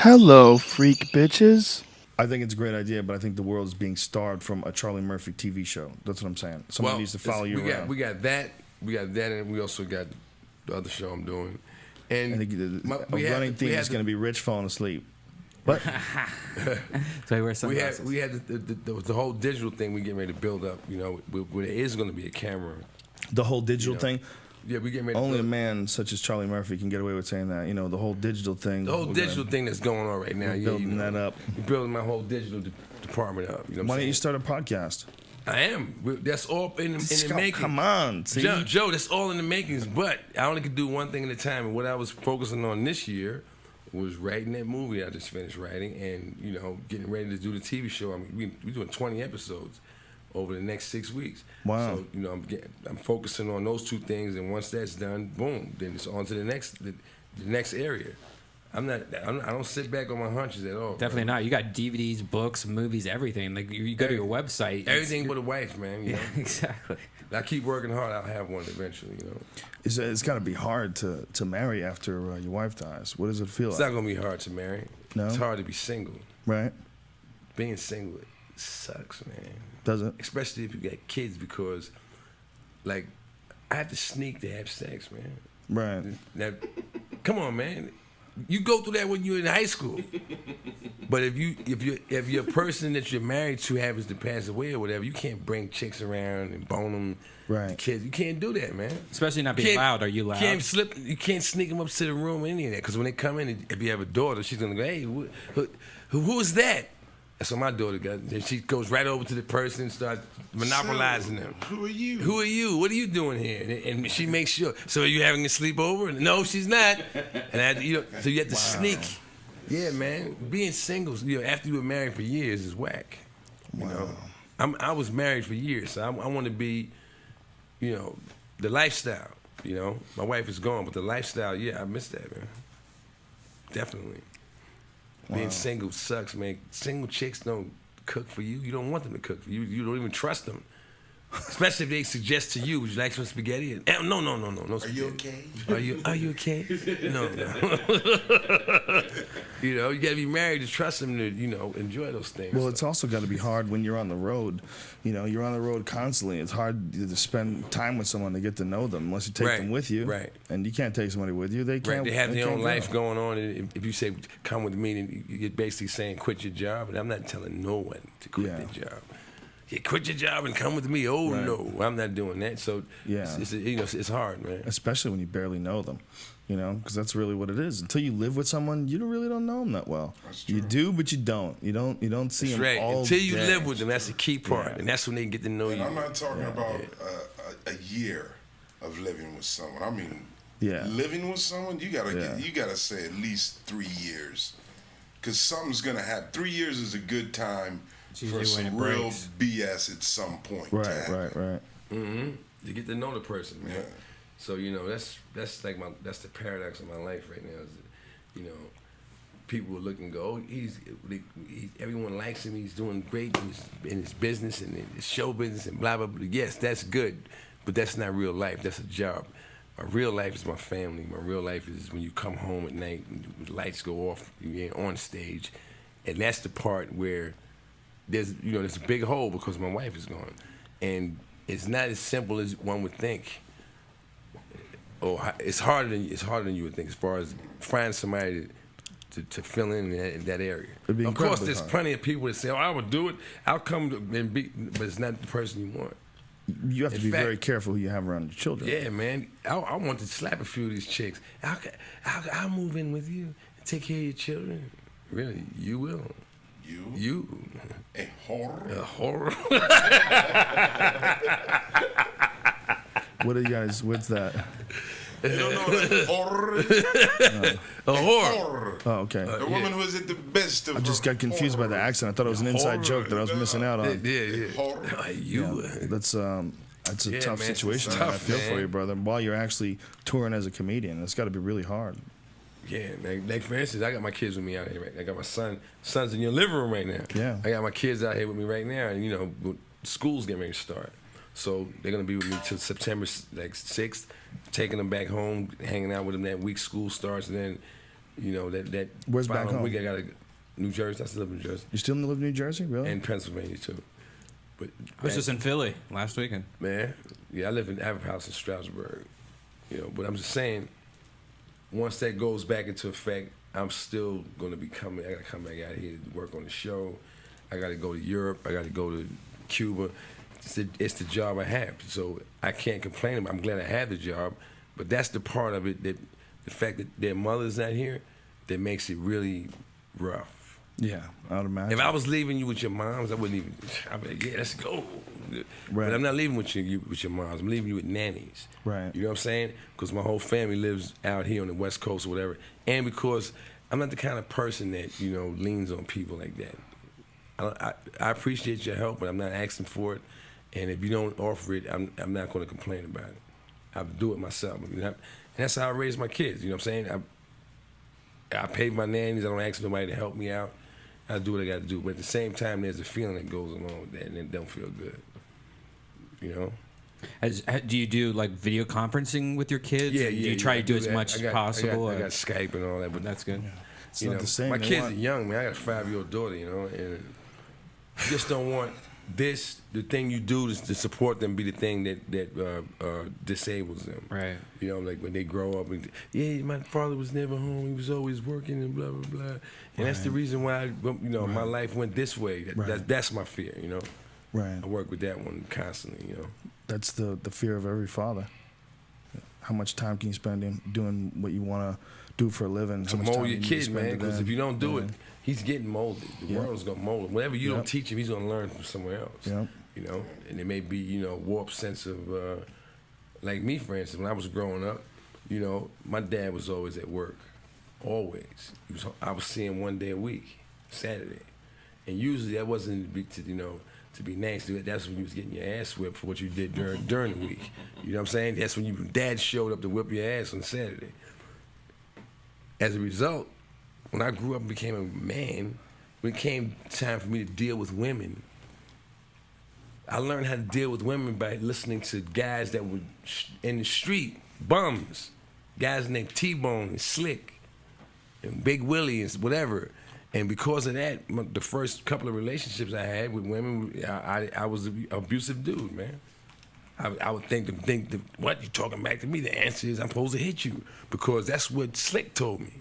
Hello, freak bitches. I think it's a great idea, but I think the world is being starved from a Charlie Murphy TV show. That's what I'm saying. Someone needs to follow you around. We got that, and we also got the other show I'm doing. And I think a running theme is going to be Rich falling asleep. But we had the whole digital thing we getting ready to build up. You know, where there is going to be a camera. The whole digital thing. Yeah, we getting ready. Only a man such as Charlie Murphy can get away with saying that. You know, the whole digital thing. The whole digital thing that's going on right now. Building that up. We're building my whole digital department up. You know Why don't you start a podcast? I am. That's all in the making. Come on, see? Joe, that's all in the makings. But I only could do one thing at a time. And what I was focusing on this year was writing that movie I just finished writing, and getting ready to do the TV show. I mean, we're doing 20 episodes over the next 6 weeks. Wow. So I'm focusing on those two things, and once that's done, boom, then it's on to the next area. I don't sit back on my hunches at all. Definitely not. You got DVDs, books, movies, everything. Like you go to your website. Everything but a wife, man. You know? Exactly. I keep working hard. I'll have one eventually. You know. It's got to be hard to marry after your wife dies. What does it feel It's like? not gonna be hard to marry. No? It's hard to be single. Right. Being single sucks, man. Does it? Especially if you got kids, because, like, I have to sneak to have sex, man. Right. Now, come on, man. You go through that when you're in high school. But if you're a person that you're married to happens to pass away or whatever, you can't bring chicks around and bone them. Right. The kids, you can't do that, man. Especially not being loud. Are you loud? You can't sneak them up to the room or any of that. Because when they come in, if you have a daughter, she's gonna go, "Hey, who is that?" That's what my daughter got. And she goes right over to the person and starts monopolizing them. Who are you? Who are you? What are you doing here? And she makes sure. So are you having a sleepover? No, she's not. And so you have to sneak. Yeah, man. Being single, after you were married for years is whack. You know, I was married for years, so I want to be, the lifestyle. You know, my wife is gone, but the lifestyle, I miss that, man. Definitely. Being single sucks, man. Single chicks don't cook for you. You don't want them to cook for you. You don't even trust them. Especially if they suggest to you, would you like some spaghetti? No. Are you okay? Are you okay? No. You got to be married to trust them to, enjoy those things. Well, it's also got to be hard when you're on the road. You're on the road constantly. It's hard to spend time with someone to get to know them unless you take them with you. Right. And you can't take somebody with you. They can't. Right. They have their own life going on. And if you say, come with me, then you're basically saying quit your job. And I'm not telling no one to quit their job. Yeah, quit your job and come with me. Oh, right. No, I'm not doing that. So it's hard, man. Especially when you barely know them, because that's really what it is. Until you live with someone, you really don't know them that well. That's true. You do, but you don't. You don't see them right. all Until you day. live with them, that's the key part, and that's when they get to know you. I'm not talking about a year of living with someone. I mean, living with someone, you gotta say at least 3 years, because something's gonna happen. 3 years is a good time for some real BS at some point. Right. Mm-hmm. You get to know the person, man. Yeah. So that's like that's the paradox of my life right now. Is people will look and go, everyone likes him. He's doing great in his business and in his show business and blah blah blah. Yes, that's good, but that's not real life. That's a job. My real life is my family. My real life is when you come home at night and the lights go off. You're on stage, and that's the part where there's a big hole because my wife is gone, and it's not as simple as one would think. Or it's harder than you would think as far as finding somebody to fill in that area. Of course, there's plenty of people that say, "Oh, I would do it. I'll come and be," but it's not the person you want. You have to be very careful who you have around your children. Yeah, man. I want to slap a few of these chicks. I'll move in with you and take care of your children. Really, you will. You. A horror. A horror. What are you guys? What's that? You don't know that horror? A horror. Oh, okay. The woman who is at the best of I just got confused by the accent. I thought it was an inside joke that I was missing out on. Yeah. Horror. That's a tough situation. Tough, I feel man. for you, brother. While you're actually touring as a comedian, it's got to be really hard. Yeah, like for instance, I got my kids with me out here right now. I got my son's in your living room right now. Yeah. I got my kids out here with me right now, and school's getting ready to start. So they're gonna be with me till September 6th, taking them back home, hanging out with them that week. School starts, and then You know, that Where's back home? Week I got to New Jersey. I still live in New Jersey. You still live in New Jersey, really? And Pennsylvania too. But I was just in Philly last weekend. Man, yeah, I have a house in Strasbourg. You know, but I'm just saying, once that goes back into effect, I'm still going to be coming. I got to come back out here to work on the show. I got to go to Europe. I got to go to Cuba. It's the job I have, so I can't complain about it. I'm glad I have the job, but that's the part of it, that the fact that their mother's not here, that makes it really rough. Yeah, I would imagine. If I was leaving you with your moms, I wouldn't even. I'd be like, yeah, let's go. Right. But I'm not leaving with your moms. I'm leaving you with nannies. Right. You know what I'm saying? Because my whole family lives out here on the West Coast or whatever, and because I'm not the kind of person that leans on people like that. I appreciate your help, but I'm not asking for it. And if you don't offer it, I'm not going to complain about it. I'll do it myself. And that's how I raise my kids. You know what I'm saying? I pay my nannies. I don't ask nobody to help me out. I do what I got to do. But at the same time, there's a feeling that goes along with that, and it don't feel good. You know? Do you do like video conferencing with your kids? Yeah. Do you try to do as much as possible? I got Skype and all that, but that's good. Yeah. It's not the same. My kids are young, man. I got a 5-year-old daughter, and you just don't want the thing you do to support them be the thing that disables them. Right. You know, like when they grow up and, my father was never home. He was always working and blah, blah, blah. And that's the reason why, my life went this way. That's my fear, Right. I work with that one constantly, That's the fear of every father. How much time can you spend doing what you want to do for a living? To mold your kid, man, because if you don't do it, he's getting molded. The world's going to mold him. Whatever you don't teach him, he's going to learn from somewhere else. Yep. And it may be, warped sense of, like me, for instance, when I was growing up, my dad was always at work, always. I was seeing him one day a week, Saturday. And usually that wasn't to be nice. That's when you was getting your ass whipped for what you did during the week. You know what I'm saying? That's when your dad showed up to whip your ass on Saturday. As a result, when I grew up and became a man, when it came time for me to deal with women, I learned how to deal with women by listening to guys that were in the street, bums, guys named T-Bone and Slick and Big Willie and whatever. And because of that, the first couple of relationships I had with women, I was an abusive dude, man. I would think what, you talking back to me? The answer is I'm supposed to hit you because that's what Slick told me.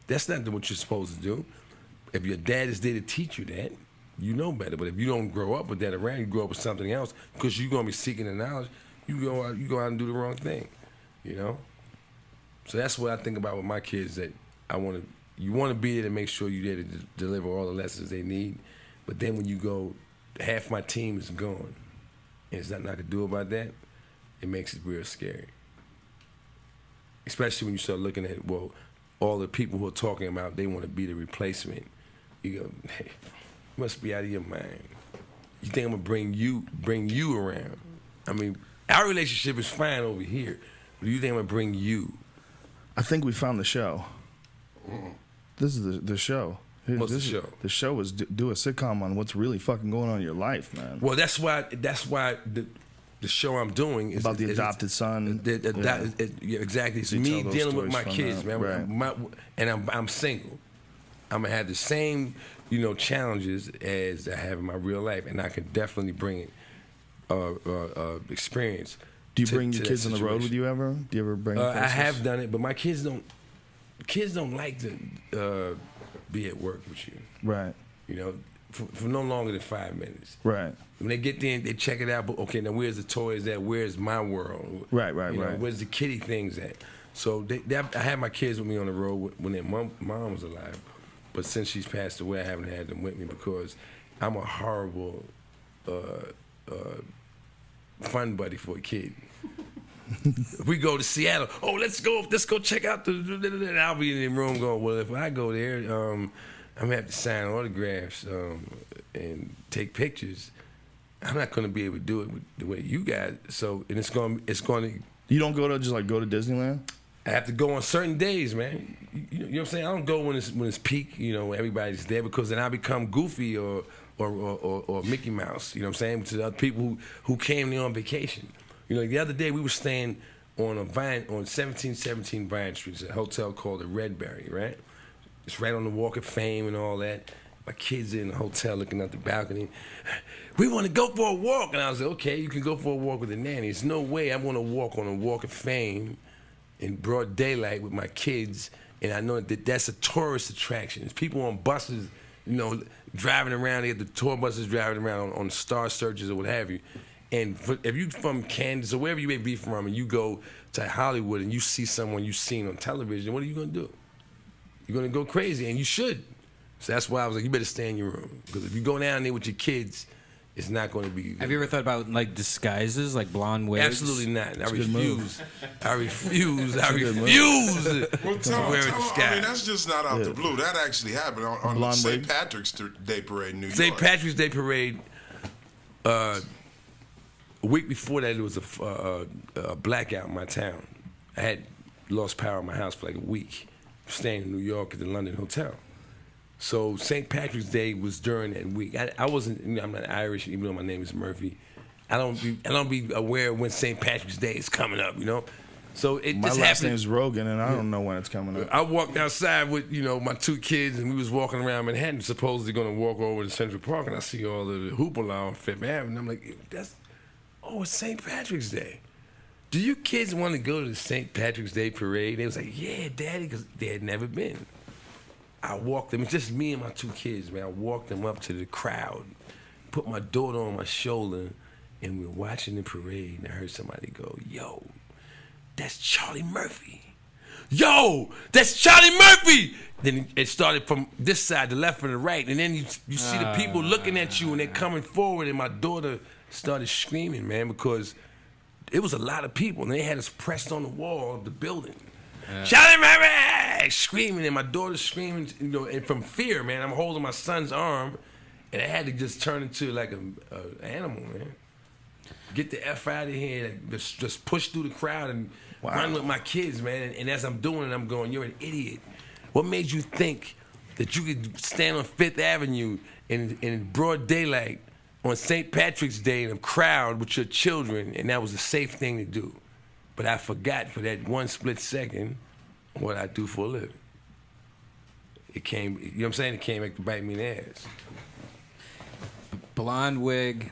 That's not what you're supposed to do. If your dad is there to teach you that, you know better. But if you don't grow up with that around, you grow up with something else because you're going to be seeking the knowledge, you go out and do the wrong thing, So that's what I think about with my kids, that you want to be there to make sure you're there to deliver all the lessons they need. But then when you go, half my team is gone, and there's nothing I can do about that, it makes it real scary. Especially when you start looking at, all the people who are talking about they want to be the replacement. You go, hey, you must be out of your mind. You think I'm gonna bring you around? I mean, our relationship is fine over here. But do you think I'm gonna bring you? I think we found the show. This is the show. What's the show? The show is do a sitcom on what's really fucking going on in your life, man. Well, that's why the show I'm doing is about the adopted son. Exactly. It's me dealing with my kids, man. Right. And I'm single. I'm gonna have the same, challenges as I have in my real life, and I can definitely bring it, experience. Do you bring your kids on the road with you ever? Do you ever bring? I have done it, but my kids don't. Kids don't like to be at work with you. Right. For no longer than 5 minutes. Right. When they get there, they check it out. But okay, now where's the toys at? Where's my world? Right. Where's the kitty things at? So I had my kids with me on the road when their mom was alive. But since she's passed away, I haven't had them with me because I'm a horrible fun buddy for a kid. If we go to Seattle, let's go check out and I'll be in the room going, well, if I go there, I'm gonna have to sign autographs and take pictures. I'm not gonna be able to do it the way you guys. So, and it's going to. You don't go to go to Disneyland? I have to go on certain days, man. You know what I'm saying? I don't go when it's peak. Everybody's there because then I become Goofy or Mickey Mouse. You know what I'm saying? To the other people who came there on vacation. The other day we were staying on 1717 Vine Street. It's a hotel called the Redberry, right? It's right on the Walk of Fame and all that. My kids are in the hotel looking out the balcony. We want to go for a walk. And I was like, okay, you can go for a walk with the nanny. There's no way I'm going to walk on a Walk of Fame in broad daylight with my kids. And I know that that's a tourist attraction. There's people on buses, you know, driving around. They get the tour buses driving around on Star Searchers or what have you. And if you're from Kansas or wherever you may be from and you go to Hollywood and you see someone you've seen on television, what are you going to do? You're going to go crazy, and you should. So that's why I was like, you better stay in your room. Because if you go down there with your kids, it's not going to be good. Have you ever thought about, like, disguises, like blonde wigs? Absolutely not. I refuse. I refuse to wear a disguise. I mean, that's just not out the blue. That actually happened on the St. Patrick's Day Parade in New York. St. Patrick's Day Parade, a week before that, there was a blackout in my town. I had lost power in my house for like a week, staying in New York at the London Hotel. So St. Patrick's Day was during that week. I wasn't. You know, I'm not Irish, even though my name is Murphy. I don't be aware when St. Patrick's Day is coming up. You know, so it my just last happened. name is Rogan, and I don't know when it's coming up. I walked outside with my 2 kids, and we was walking around Manhattan, supposedly going to walk over to Central Park, and I see all the hoopla on Fifth Avenue. I'm like, it's St. Patrick's Day. Do you kids want to go to the St. Patrick's Day Parade? They was like, yeah, Daddy, because they had never been. I walked them, it's just me and my 2 kids, man. I walked them up to the crowd, put my daughter on my shoulder, and we were watching the parade, and I heard somebody go, yo, that's Charlie Murphy. Yo, that's Charlie Murphy! Then it started from this side, the left and the right, and then you see the people looking at you, and they're coming forward, and my daughter started screaming, man, because it was a lot of people, and they had us pressed on the wall of the building. Charlie Murphy! Screaming, and my daughter's screaming, and from fear, man. I'm holding my son's arm, and I had to just turn into like an animal, man. Get the F out of here, just push through the crowd and run with my kids, man. And as I'm doing it, I'm going, you're an idiot. What made you think that you could stand on Fifth Avenue in broad daylight on St. Patrick's Day in a crowd with your children, and that was a safe thing to do? But I forgot for that one split second what I do for a living. It came, you know what I'm saying? It came back to bite me in the ass. Blonde wig.